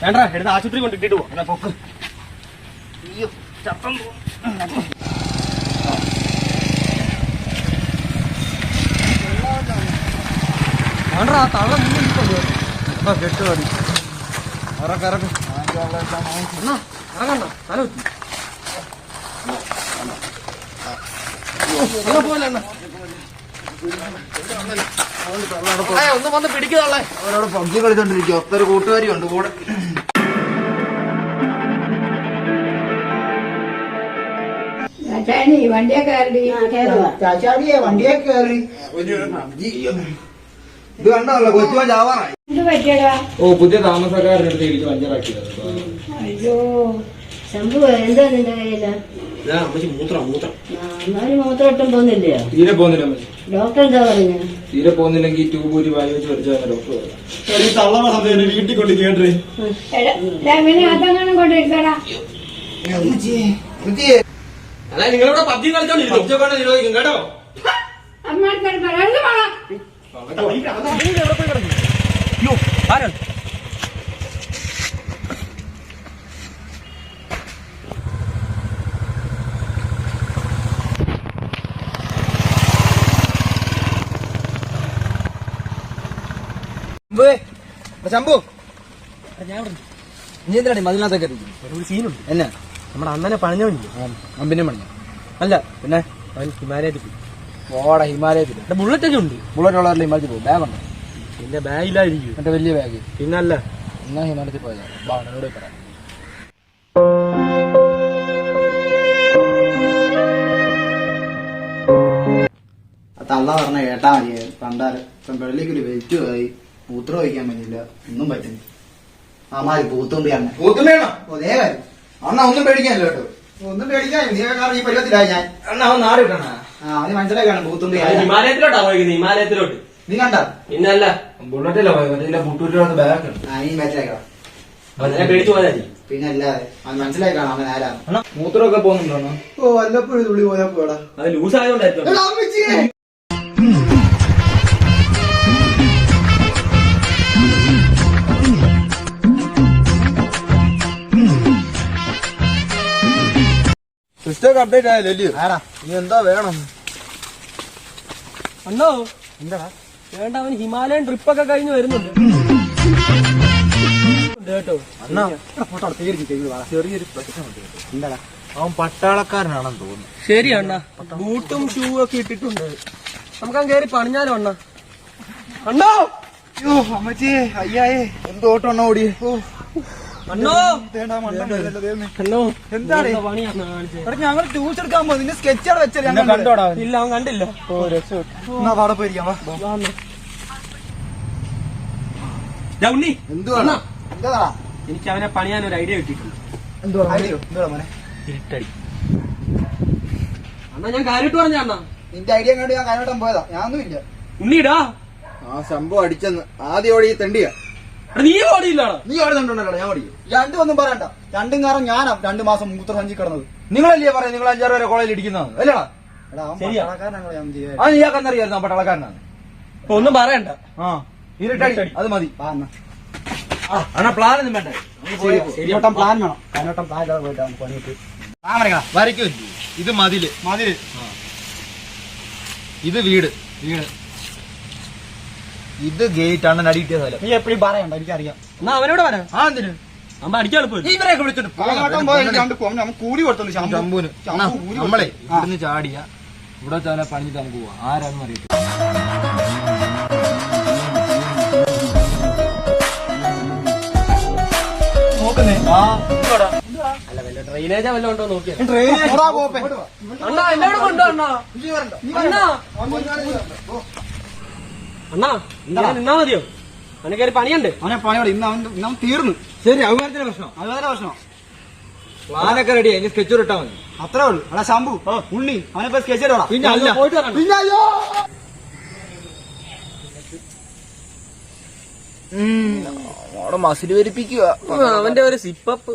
വേണ്ട എടുത്ത് ആശുപത്രി കൊണ്ടിട്ടിട്ട് പോ. പൊക്ക്. അയ്യോ ചപ്പം വേണ്ട തള്ള മുന്നിൽ കെട്ട് മതി. ഇറക്കിറക്ക് ഇറങ്ങണ്ട തല കുത്തി പോലെ ഒന്ന് വന്ന് പിടിക്കുന്നുള്ളേ. അവരോട് പബ്ജി കളിച്ചോണ്ടിരിക്കും. ഒത്തൊരു കൂട്ടുകാരി ഉണ്ട് കൂടെ. വണ്ടിയെ കയറി ഇത് കണ്ടല്ലോ കൊച്ചു ചാവാറായി. ഓ പുതിയ താമസക്കാരനടുത്ത് ഇടിച്ച് പഞ്ചറാക്കിയത്. അയ്യോ ശംഭു എന്താ നിന്റെ കയ്യില്? മൂത്രം ഒട്ടും പോകുന്നില്ലയോ? തീരെ പോകുന്നില്ല. ഡോക്ടർ എന്താ പറഞ്ഞു? തീരെ പോകുന്നില്ലെങ്കിൽ ട്യൂബ് ഊരി വായി വെച്ച് വരച്ചാൽ ഡോക്ടർ പറഞ്ഞു. വീട്ടിൽ കൊണ്ട് കേട്ടേ അതങ്ങനെ കൊണ്ടിരിക്കടാ. നിങ്ങളിവിടെ പബ്ജി കളിച്ചോണ്ടിരിക്കും കേട്ടോ. ശംഭു നീ എന്തിനാണ് മതിനകത്തൊക്കെ ഒരു സീനുണ്ട്. എന്നാ നമ്മുടെ അണ്ണനെ പണിഞ്ഞോണ്ടില്ലേ? പിന്നെ പണിഞ്ഞ അല്ല പിന്നെ അവൻ ഹിമാലയത്തിൽ പോയി. ഓടെ ഹിമാലയത്തിൽ ബുള്ളറ്റൊക്കെ ഉണ്ട്. ബുള്ളറ്റ് ഉള്ളവരുടെ ഹിമാലയത്തിൽ പോകും. ബാഗുണ്ട്. പിന്നെ ബാഗിലായിരിക്കും മറ്റേ വലിയ ബാഗ്. പിന്നല്ല എന്നാ ഹിമാലയത്തിൽ പോയതാ. ബാണോട് പറയാം. തള്ള പറഞ്ഞ കേട്ടാ മതിയായി. കണ്ടാല് ഇപ്പം വെള്ളിക്കൊരു വെയിറ്റ് ആയി. മൂത്രം ഒഴിക്കാൻ പറ്റില്ല. ഒന്നും പറ്റുന്നു. ആമാരി പൂത്തുമ്പിയാണ്. പൂത്തുമ്പിയാണോ? അതേ കാര്യം. അണ്ണ ഒന്നും പേടിക്കാനില്ല കേട്ടോ. ഒന്നും പേടിക്കാൻ നീ കാരണം ഈ പരുവത്തിലായി ഞാൻ. അണ്ണ അവൻ നാട് കിട്ടണ. അവന് മനസ്സിലാക്കാണ് പൂത്തുമ്പി. ഹിമാലയത്തിലോട്ടാ പോയിരിക്കുന്നത്. ഹിമാലയത്തിലോട്ട്. നീ കണ്ട പിന്നല്ല ബുള്ളറ്റല്ല പോയത്. മറ്റേ മുട്ടൂരിനകത്ത് ബാഗ് ഉണ്ട്. നീ മനസ്സിലാക്കണം. പേടിച്ചു പോയാൽ പിന്നെ അല്ലാതെ അവൻ മനസ്സിലാക്കണം അവൻ ആരാണ്. മൂത്രമൊക്കെ പോകുന്നുണ്ടോ? ഓ വല്ലപ്പോഴും തുള്ളി പോയാ പോടാ. അത് ലൂസ് ആയതുകൊണ്ടായിരിക്കും. സിസ്റ്റം അപ്ഡേറ്റ് ആയല്ലോ. ആടാ ഇനി എന്താ വേണം? അണ്ണോ എന്താടാ വേണ്ട, അവൻ ഹിമാലയൻ ട്രിപ്പൊക്കെ കഴിഞ്ഞ് വരുന്നുണ്ട് കേട്ടോ. അണ്ണാ ഫോട്ടോ ചെറിയൊരു പ്രശ്നമുണ്ട്. എന്താടാ? അവൻ പട്ടാളക്കാരനാണെന്ന് തോന്നുന്നു. ശരി അണ്ണ, ബൂട്ടും ഷൂ ഒക്കെ ഇട്ടിട്ടുണ്ട്. നമുക്കങ്ങ് കയറി പണിഞ്ഞാലോ അണ്ണ? അണ്ണോ അയ്യോ അമ്മച്ചി അയ്യായേ എന്തോ ഓട്ടം അണ്ണ ഓടിയേ. അണ്ണോ അണ്ണോ എന്താണ് പണിയാണ് കാണിച്ചത്? ഞങ്ങൾ ട്യൂഷൻ എടുക്കാൻ പോകും. നിന്റെ സ്കെച്ച് അവിടെ വെച്ചാൽ കണ്ടോടാ? ഇല്ല, അവൻ കണ്ടില്ല. ഓ രക്ഷപ്പെട്ടു. എന്നാ അവിടെ പോയിരിക്കാം. ഉണ്ണി എന്തുവാണ്? എന്താടാ? എനിക്ക് അവനെ പണിയാൻ ഒരു ഐഡിയ കിട്ടിയിട്ടുണ്ട്. എന്തുവാ മോനെ? ഇരുട്ടടി. അണ്ണാ ഞാൻ കാര്യമായിട്ട് പറഞ്ഞ അണ്ണാ, നിന്റെ ഐഡിയ കണ്ട് ഞാൻ കാനോട്ടം പോയതാ. ഞാനൊന്നുമില്ല. ഉണ്ണിടാ ആ സംഭവം അടിച്ചെന്ന് ആദ്യം ഓടി തെണ്ടിയ. നീ ഓടിയില്ലാടാ. നീ ഓടുന്നുണ്ടല്ലോ. ഞാൻ ഓടിക്കും. രണ്ടും ഒന്നും പറയണ്ട. രണ്ടും കാരണം ഞാനാ 2 മാസം മൂത്രസഞ്ചി കിടന്നത്. നിങ്ങളല്ലേ പറയാം നിങ്ങൾ 5-6 വരെ കോളേജിൽ ഇരിക്കുന്നതാണ് അല്ലേടാ? എടാ അവൻ ശരിയാ. പട്ടാളക്കാരനാണോ ഞാൻ ചെയ്യാൻ. അത് നീയാക്കന്നറിയായിരുന്നു പട്ടാളക്കാരനാണ്. ഒന്നും പറയണ്ട. ആ ഇരുട്ടടി അത് മതി. വാ എന്നാ. അണ്ണാ പ്ലാൻ ഒന്നും വേണ്ട. കാനോട്ടം പ്ലാൻ വേണം. കാനോട്ടം പ്ലാൻ ഇല്ലാതെ പോയിട്ടാണ് പണിയിട്ട്. വരയ്ക്കും. ഇത് മതില്. ഇത് വീട്. ഇത് ഗേറ്റ് ആണ്. അടിയിട്ടിയ സ്ഥലം. നീ എപ്പോഴും പറയണ്ട, എനിക്കറിയാം. എന്നാ അവനോട് പറയാം. ആ എന്തിനു അമ്മ അടിക്കാൻ എളുപ്പം. ഇവരെയൊക്കെ വിളിച്ചിട്ട് കാനോട്ടം പോയാൽ നമുക്ക് കൂലി കൊടുത്തു. ശംഭുവിന് നമ്മളെ ഇവിടുന്ന് ചാടിയ ഇവിടെ തന്നെ പണിഞ്ഞിട്ട് നമുക്ക് പോവാം. ആരാണെന്ന് അറിയത്തില്ല. നോക്കുന്നേ. അല്ല വല്ല ഡ്രെയിനേജാ വല്ല ഉണ്ടോ നോക്കിയാ. അണ്ണാ എന്നോട് കൊണ്ടോ അണ്ണാ. അണ്ണാ അണ്ണാ നിന്നാ മതിയോ? അവനെ കയറി പണിയുണ്ട്. അവനെ പണിയോട് ഇന്ന് അവൻ തീർന്നു. ശരി അഭിമാനത്തിന്റെ പ്രശ്നം. അതുപോലെ പ്രശ്നം. പ്ലാനൊക്കെ റെഡി. അതിന് സ്കെച്ച് ഇട്ടാ മതി. അത്രേ ഉള്ളൂ. അടാ ശംഭു ഉണ്ണി അവനെ സ്കെച്ച് ഇടണം. പിന്നെ അല്ല പോയിട്ട് വരണം. പിന്നെ അയ്യോ അവിടെ മസിൽ വരിപ്പിക്കുക. അവന്റെ ഒരു സിപ്പപ്പ്.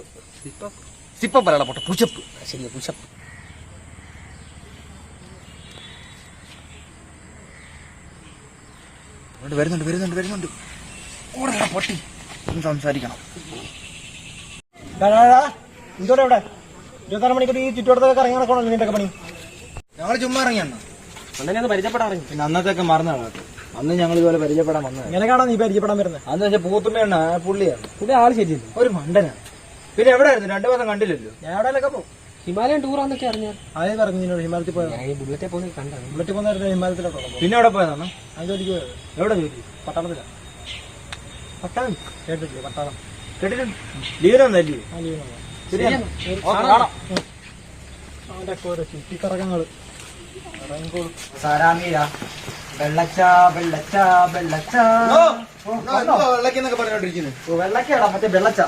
സിപ്പ പറയണ പോട്ടെ. പുഷപ്പ്. ശരിയാ പുഷപ്പ്. വരുന്നുണ്ട്. ഓടണ പൊട്ടി. സംസാരിക്കണം. എന്തോടെ ഇവിടെ 24 മണിക്കൂർ ഈ ചുറ്റുവട്ടത്തൊക്കെ ഇറങ്ങി നടക്കണല്ലോ നിന്റെ പണി? ഞങ്ങൾ ചുമ്മാ ഇറങ്ങിയാണ്. അന്നെ ഒന്ന് പരിചയപ്പെടാറില്ല. പിന്നെ അന്നത്തൊക്കെ മറന്നാണ് കേട്ടോ. അന്ന് ഞങ്ങൾ ഇതുപോലെ പരിചയപ്പെടാൻ വന്നത്. എങ്ങനെയാണോ നീ പരിചയപ്പെടാൻ വരുന്നത്? അന്ന് വെച്ചാൽ പൂത്തുമ്മയാണ് പുള്ളിയാണ്. പുള്ളി ആള് ശരിയല്ല, ഒരു മണ്ടനാണ്. പിന്നെ എവിടെയായിരുന്നു? 2 മാസം കണ്ടില്ലല്ലോ. ഞാൻ എവിടെയൊക്കെ പോകും. ഹിമാലയൻ ടൂറാന്നൊക്കെ അറിഞ്ഞാൽ അതേ പറഞ്ഞു നിന്നോട് ഹിമാലയത്തിൽ പോയത്. ഈ ബുള്ളറ്റെ പോകുന്നത് കണ്ടാണ്. ബുള്ളറ്റ് പോകുന്ന ഹിമാലയത്തിലോട്ടോ. പിന്നെ എവിടെ പോയതാണ്? ഞാൻ ജോലിക്ക് പോയത്. എവിടെ ജോലി? പട്ടാളത്തില. പട്ടാളം കേട്ടിട്ടില്ലേ? പട്ടാളം. കേട്ടിട്ടുണ്ട്. ലീവിനൊന്നല്ലേ? ആ ലീവ് ശരിയാണ്. ഓക്കേ, കാണാം. അവന്റെ ഒക്കെ ഓരോ ചുറ്റിക്കറക്കങ്ങള് ഇറങ്ങിക്കോളും. സാരാമീര വെള്ളച്ച വെള്ളച്ച വെള്ളച്ച വെള്ളക്കെന്നൊക്കെ പറഞ്ഞോണ്ടിരിക്കുന്നു. വെള്ളക്കാടാ, മറ്റേ വെള്ളച്ച.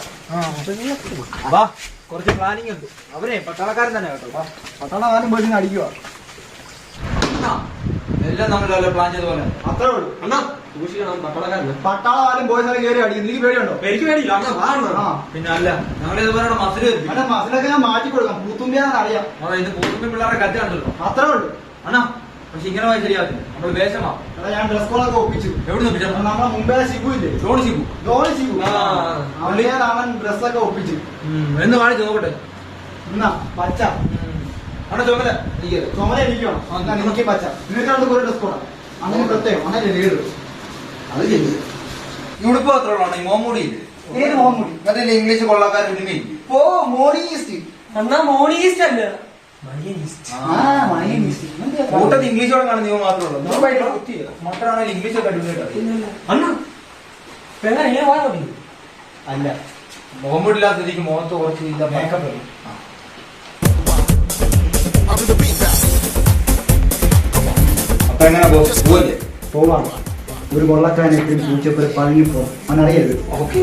വാ, കുറച്ച് പ്ലാനിങ് ഉണ്ട്. അവരെ പട്ടാളക്കാരൻ തന്നെ കേട്ടോ. വാ, പട്ടാളക്കാരൻ പോയി അടിക്കുക. എല്ലാം നമ്മൾ പ്ലാൻ ചെയ്ത പോലെ അത്രേ ഉള്ളൂ. അണ്ണാ സൂക്ഷിക്കണം, പട്ടാളക്കാരന്. പട്ടാളക്കാരൻ പോയി കയറി അടിക്കും. എനിക്ക് പേടിയുണ്ടോ? എനിക്ക് പേടിയില്ല അണ്ണാ, വാ അണ്ണാ. പിന്നെ അല്ല, ഞങ്ങൾ ഇതുപോലെ മസിൽ മസിലൊക്കെ ഞാൻ മാറ്റി കൊടുക്കാം. പൂത്തുമ്പിയാന്ന് അറിയാം. ഇത് പൂത്തുമ്പി പിള്ളേരെ കത്തി കണ്ടല്ലോ. അത്രേ ഉള്ളൂ അണ്ണാ. പക്ഷെ ഇങ്ങനെ പോയി ശരിയാവില്ല. നമ്മള് വേഷമാ. ഞാൻ ഡ്രസ് കോഡൊക്കെ ഒപ്പിച്ചു. എവിടെ ഒപ്പിച്ചു? നമ്മളെ മുമ്പേ ശിബു ഇല്ലേ? ധോണി ശിബു. അവൻ ഡ്രസ്സൊക്കെ ഒപ്പിച്ചു. എന്ന് കാണിച്ചു നോക്കട്ടെ. എന്നാ പച്ച അവിടെ ചുമല ചുമല ഇരിക്കണം. എനിക്ക് പച്ച. നിങ്ങൾക്കവിടെ ഒരു ഡ്രസ് കോഡാ. അങ്ങനെ പ്രത്യേകം അങ്ങനെ ലീഡ്. അത് ചെയ്തു. ഉടുപ്പ് മാത്രമുള്ള ഈ മോമൂടി. ഏത് മോമൂടി? മറ്റേ ഇംഗ്ലീഷ് കൊള്ളക്കാരൻ ഒരുമയില്ല. ഓ മോണിസ്റ്റ്. അണ്ണാ മോണിസ്റ്റ് അല്ല, കൂട്ടത്തിൽ ഇംഗ്ലീഷോടെ കാണുന്ന നീ മാത്രമേ ഉള്ളൂ. മക്കളാണെങ്കിൽ ഇംഗ്ലീഷൊക്കെ അടിപൊളിയായിട്ട്. അണ്ണാ പെണ്ണ ഇങ്ങനെ പോയാൽ മതി. അല്ല, മുഖംപൊടില്ലാത്ത രീതിക്ക് മുഖത്ത് കുറച്ച് ഇല്ല മേക്കപ്പ്. അപ്പൊ എങ്ങനെ പോവല്ലേ? പോവാണ്. ഒരു കൊള്ളക്കാരനെ പൂച്ചപ്പോ പഴങ്ങിപ്പോ അവനറിയരുത്. ഓക്കെ.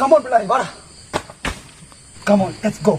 Come on, പിള്ളേരെ വാടാ. Come on, let's go.